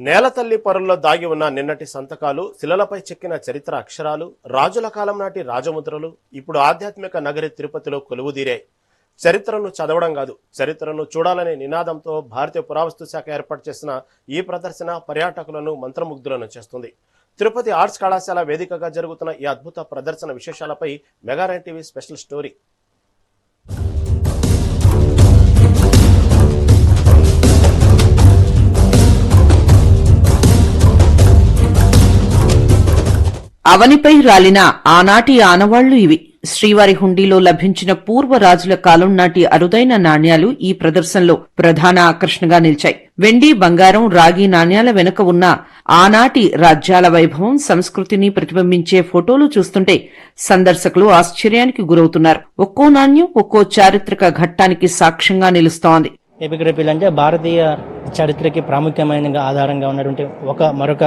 నేలతల్లి పొరల్లో దాగి ఉన్న నిన్నటి సంతకాలు, శిలలపై చెక్కిన చరిత్ర అక్షరాలు, రాజుల కాలం నాటి రాజముద్రలు ఇప్పుడు ఆధ్యాత్మిక నగరి తిరుపతిలో కొలువుదీరాయి. చరిత్రను చదవడం కాదు, చరిత్రను చూడాలనే నినాదంతో భారతీయ పురావస్తు శాఖ ఏర్పాటు చేసిన ఈ ప్రదర్శన పర్యాటకులను మంత్రముగ్ధులను చేస్తుంది. తిరుపతి ఆర్ట్స్ కళాశాల వేదికగా జరుగుతున్న ఈ అద్భుత ప్రదర్శన విశేషాలపై మెగారైన్ టీవీ స్పెషల్ స్టోరీ. అవనిపై రాలిన ఆనాటి ఆనవాళ్లు ఇవి. శ్రీవారి హుండీలో లభించిన పూర్వ రాజుల కాలం నాటి అరుదైన నాణ్యాలు ఈ ప్రదర్శనలో ప్రధాన ఆకర్షణగా నిలిచాయి. వెండి, బంగారం, రాగి నాణ్యాల వెనుక ఉన్న ఆనాటి రాజ్యాల వైభవం, సంస్కృతిని ప్రతిబింబించే ఫోటోలు చూస్తుంటే సందర్శకులు ఆశ్చర్యానికి గురవుతున్నారు. ఒక్కో నాణ్యం ఒక్కో చారిత్రక ఘట్టానికి సాక్ష్యంగా నిలుస్తోంది. ఎపిగ్రఫీలు అంటే భారతీయ చరిత్రకి ప్రాముఖ్యమైన ఆధారంగా ఉన్నటువంటి మరొక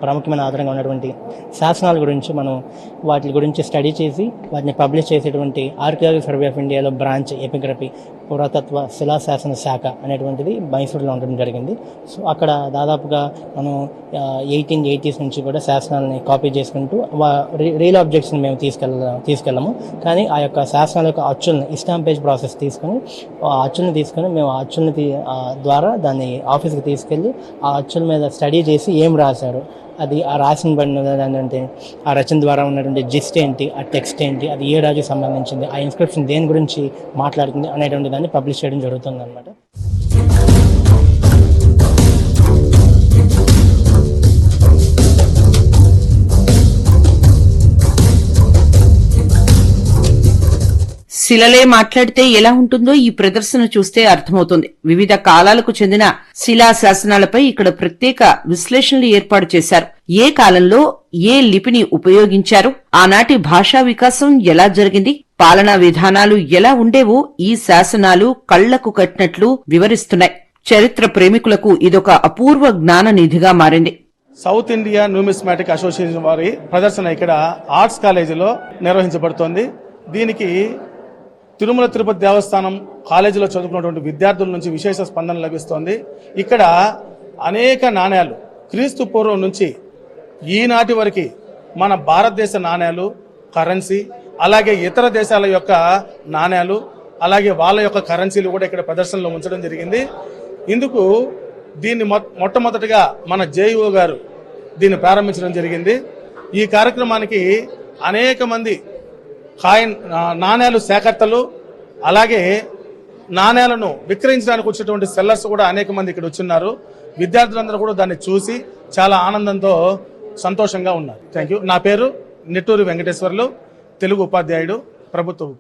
ప్రాముఖ్యమైన ఆధారంగా ఉన్నటువంటి శాసనాల గురించి మనం వాటి గురించి స్టడీ చేసి వాటిని పబ్లిష్ చేసేటువంటి ఆర్కియాలజికల్ సర్వే ఆఫ్ ఇండియాలో బ్రాంచ్ ఎపిగ్రఫీ పురాతత్వ శిలాశాసన శాఖ అనేటువంటిది మైసూరులో ఉండడం జరిగింది. సో అక్కడ దాదాపుగా మనం 1880s నుంచి కూడా శాసనాలని కాపీ చేసుకుంటూ రియల్ ఆబ్జెక్ట్స్ని మేము తీసుకెళ్ళము. కానీ ఆ యొక్క శాసనాల యొక్క అచ్చుల్ని ఇస్టాంపేజ్ ప్రాసెస్ తీసుకొని ఆ అచ్చుల్ని తీసుకొని మేము ఆ అచ్చుల్ని ద్వారా దాన్ని ఆఫీస్కి తీసుకెళ్ళి ఆ అచ్చుల మీద స్టడీ చేసి ఏం రాశారు, అది ఆ రాసిన పడిన ఆ రచన ద్వారా ఉన్నటువంటి జిస్ట్ ఏంటి, ఆ టెక్స్ట్ ఏంటి, అది ఏ రాజుకి సంబంధించింది, ఆ ఇన్స్క్రిప్షన్ దేని గురించి మాట్లాడుతుంది అనేటువంటి దాన్ని పబ్లిష్ చేయడం జరుగుతుంది అన్నమాట. శిలలే మాట్లాడితే ఎలా ఉంటుందో ఈ ప్రదర్శన చూస్తే అర్థమవుతుంది. వివిధ కాలాలకు చెందిన శిలా శాసనాలపై ఇక్కడ ప్రత్యేక విశ్లేషణలు ఏర్పాటు చేశారు. ఏ కాలంలో ఏ లిపిని ఉపయోగించారు, ఆనాటి భాషా వికాసం ఎలా జరిగింది, పాలనా విధానాలు ఎలా ఉండేవో ఈ శాసనాలు కళ్లకు కట్టినట్లు వివరిస్తున్నాయి. చరిత్ర ప్రేమికులకు ఇదొక అపూర్వ జ్ఞాన నిధిగా మారింది. సౌత్ ఇండియా న్యూమిస్మాటిక్ అసోసియేషన్ వారి ప్రదర్శన ఇక్కడ ఆర్ట్స్ కాలేజీలో నిర్వహించబడుతోంది. దీనికి తిరుమల తిరుపతి దేవస్థానం కాలేజీలో చదువుకున్నటువంటి విద్యార్థుల నుంచి విశేష స్పందన లభిస్తోంది. ఇక్కడ అనేక నాణ్యాలు క్రీస్తు పూర్వం నుంచి ఈనాటి వరకు మన భారతదేశ నాణ్యాలు, కరెన్సీ, అలాగే ఇతర దేశాల యొక్క నాణ్యాలు, అలాగే వాళ్ళ యొక్క కరెన్సీలు కూడా ఇక్కడ ప్రదర్శనలో ఉంచడం జరిగింది. ఇందుకు దీన్ని మొట్టమొదటిగా మన జేఈఓ గారు దీన్ని ప్రారంభించడం జరిగింది. ఈ కార్యక్రమానికి అనేక మంది నాణ్యాలు సేకర్తలు, అలాగే నాణ్యాలను విక్రయించడానికి వచ్చినటువంటి సెల్లర్స్ కూడా అనేక మంది ఇక్కడ వచ్చున్నారు. విద్యార్థులందరూ కూడా దాన్ని చూసి చాలా ఆనందంతో సంతోషంగా ఉన్నారు. Thank you. నా పేరు నెట్టూరి వెంకటేశ్వర్లు, తెలుగు ఉపాధ్యాయుడు, ప్రభుత్వం.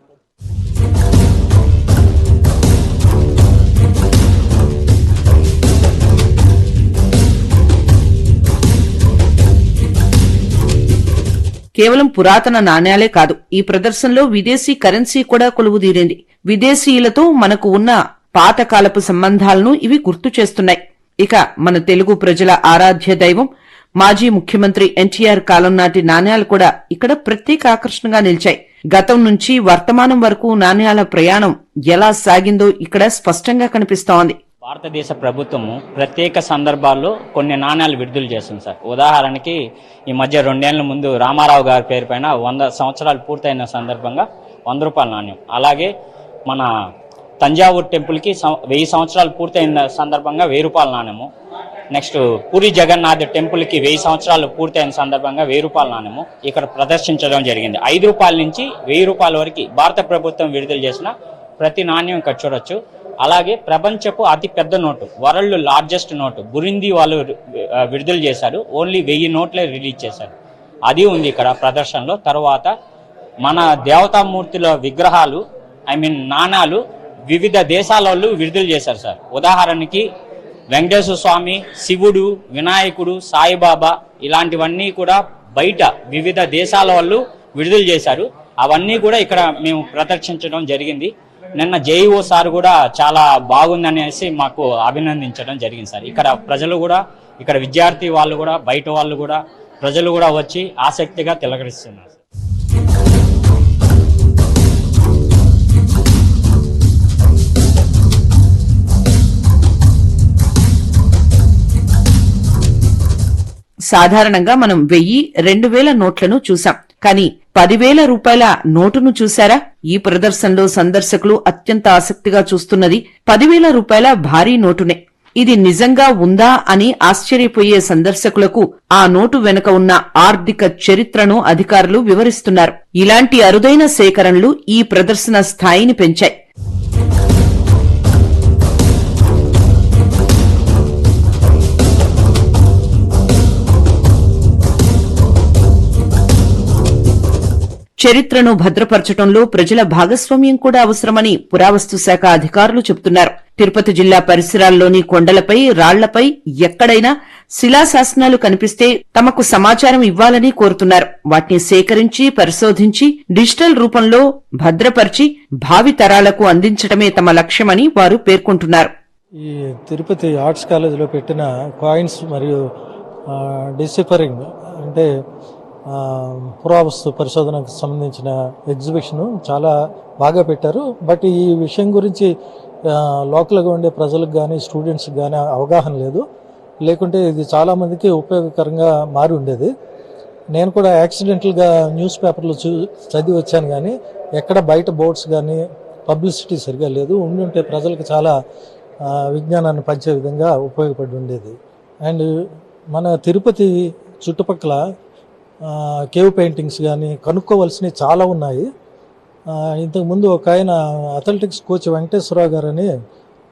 కేవలం పురాతన నాణ్యాలే కాదు, ఈ ప్రదర్శనలో విదేశీ కరెన్సీ కూడా కొలువుదీరింది. విదేశీయులతో మనకు ఉన్న పాతకాలపు సంబంధాలను ఇవి గుర్తు చేస్తున్నాయి. ఇక మన తెలుగు ప్రజల ఆరాధ్య దైవం మాజీ ముఖ్యమంత్రి ఎన్టీఆర్ కాలం నాటి నాణ్యాలు కూడా ఇక్కడ ప్రత్యేక ఆకర్షణగా నిలిచాయి. గతం నుంచి వర్తమానం వరకు నాణ్యాల ప్రయాణం ఎలా సాగిందో ఇక్కడ స్పష్టంగా కనిపిస్తోంది. భారతదేశ ప్రభుత్వము ప్రత్యేక సందర్భాల్లో కొన్ని నాణ్యాలు విడుదల చేస్తుంది సార్. ఉదాహరణకి ఈ మధ్య 2 ఏళ్ల ముందు రామారావు గారి పేరు పైన 100 సంవత్సరాలు పూర్తయిన సందర్భంగా 100 రూపాయల నాణ్యం, అలాగే మన తంజావూరు టెంపుల్కి 1000 సంవత్సరాలు పూర్తయిన సందర్భంగా 1000 రూపాయల నాణ్యము, నెక్స్ట్ పూరి జగన్నాథ్ టెంపుల్కి 1000 సంవత్సరాలు పూర్తయిన సందర్భంగా 1000 రూపాయల నాణ్యము ఇక్కడ ప్రదర్శించడం జరిగింది. 5 రూపాయల నుంచి 1000 రూపాయల వరకు భారత ప్రభుత్వం విడుదల చేసిన ప్రతి నాణ్యం ఇక్కడ చూడొచ్చు. అలాగే ప్రపంచపు అతి పెద్ద note, world largest note Burundi వాళ్ళు విడుదల చేశారు. ఓన్లీ 1000 నోట్లే రిలీజ్ చేశారు, అది ఉంది ఇక్కడ ప్రదర్శనలో. తర్వాత మన దేవతామూర్తుల విగ్రహాలు, నాణాలు వివిధ దేశాల వాళ్ళు విడుదల చేశారు సార్. ఉదాహరణకి వెంకటేశ్వర స్వామి, శివుడు, వినాయకుడు, సాయిబాబా ఇలాంటివన్నీ కూడా బయట వివిధ దేశాల వాళ్ళు విడుదల చేశారు. అవన్నీ కూడా ఇక్కడ మేము ప్రదర్శించడం జరిగింది. నిన్న జేఈఓ సార్ కూడా చాలా బాగుందనేసి మాకు అభినందించడం జరిగింది సార్. ఇక్కడ ప్రజలు కూడా, ఇక్కడ విద్యార్థి వాళ్ళు కూడా, బయట వాళ్ళు కూడా, ప్రజలు కూడా వచ్చి ఆసక్తిగా తిలకరిస్తున్నారు. సాధారణంగా మనం 1000, 2000 నోట్లను చూసాం. కానీ 10,000 రూపాయల నోటును చూశారా? ఈ ప్రదర్శనలో సందర్శకులు అత్యంత ఆసక్తిగా చూస్తున్నది 10,000 రూపాయల భారీ నోటునే. ఇది నిజంగా ఉందా అని ఆశ్చర్యపోయే సందర్శకులకు ఆ నోటు వెనుక ఉన్న ఆర్థిక చరిత్రను అధికారులు వివరిస్తున్నారు. ఇలాంటి అరుదైన సేకరణలు ఈ ప్రదర్శన స్థాయిని పెంచాయి. చరిత్రను భద్రపరచడంలో ప్రజల భాగస్వామ్యం కూడా అవసరమని పురావస్తు శాఖ అధికారులు చెబుతున్నారు. తిరుపతి జిల్లా పరిసరాల్లోని కొండలపై, రాళ్లపై ఎక్కడైనా శిలాశాసనాలు కనిపిస్తే తమకు సమాచారం ఇవ్వాలని కోరుతున్నారు. వాటిని సేకరించి, పరిశోధించి డిజిటల్ రూపంలో భద్రపరిచి భావి తరాలకు అందించడమే తమ లక్ష్యమని వారు పేర్కొంటున్నారు. ఈ తిరుపతి ఆర్ట్స్ కాలేజీలో పెట్టిన కాయిన్స్ మరియు డిసిఫరింగ్ అంటే పురావస్తు పరిశోధనకు సంబంధించిన ఎగ్జిబిషన్ చాలా బాగా పెట్టారు. బట్ ఈ విషయం గురించి లోకల్గా ఉండే ప్రజలకు కానీ స్టూడెంట్స్కి కానీ అవగాహన లేదు. లేకుంటే ఇది చాలామందికి ఉపయోగకరంగా మారి ఉండేది. నేను కూడా యాక్సిడెంటల్గా న్యూస్ పేపర్లో చదివి వచ్చాను, కానీ ఎక్కడ బయట బోర్డ్స్ కానీ పబ్లిసిటీ సరిగా లేదు. ఉండుంటే ప్రజలకు చాలా విజ్ఞానాన్ని పంచే విధంగా ఉపయోగపడి ఉండేది. అండ్ మన తిరుపతి చుట్టుపక్కల కేవ్ పెయింటింగ్స్ కానీ కనుక్కోవలసినవి చాలా ఉన్నాయి. ఇంతకుముందు ఒక ఆయన అథ్లెటిక్స్ కోచ్ వెంకటేశ్వరరావు గారు అని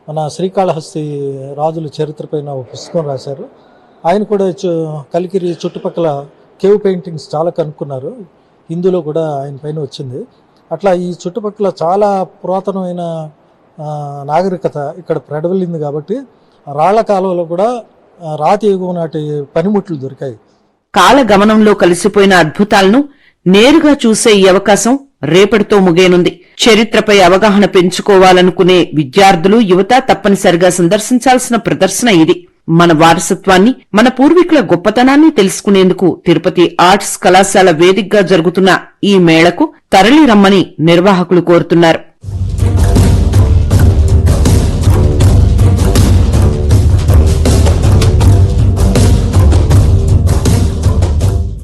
మన శ్రీకాళహస్తి రాజుల చరిత్ర పైన ఒక పుస్తకం రాశారు. ఆయన కూడా కలికిరి చుట్టుపక్కల కేవ్ పెయింటింగ్స్ చాలా కనుక్కున్నారు. హిందూలో కూడా ఆయన పైన వచ్చింది. అట్లా ఈ చుట్టుపక్కల చాలా పురాతనమైన నాగరికత ఇక్కడ ప్రడవలింది. కాబట్టి రాళ్ల కాలువలో కూడా రాతి యుగం నాటి పనిముట్లు దొరికాయి. కాలగమనంలో కలిసిపోయిన అద్భుతాలను నేరుగా చూసే ఈ అవకాశం రేపటితో ముగియనుంది. చరిత్రపై అవగాహన పెంచుకోవాలనుకునే విద్యార్థులు, యువత తప్పనిసరిగా సందర్శించాల్సిన ప్రదర్శన ఇది. మన వారసత్వాన్ని, మన పూర్వీకుల గొప్పతనాన్ని తెలుసుకునేందుకు తిరుపతి ఆర్ట్స్ కళాశాల వేదికగా జరుగుతున్న ఈ మేళకు తరలి రమ్మని నిర్వాహకులు కోరుతున్నారు.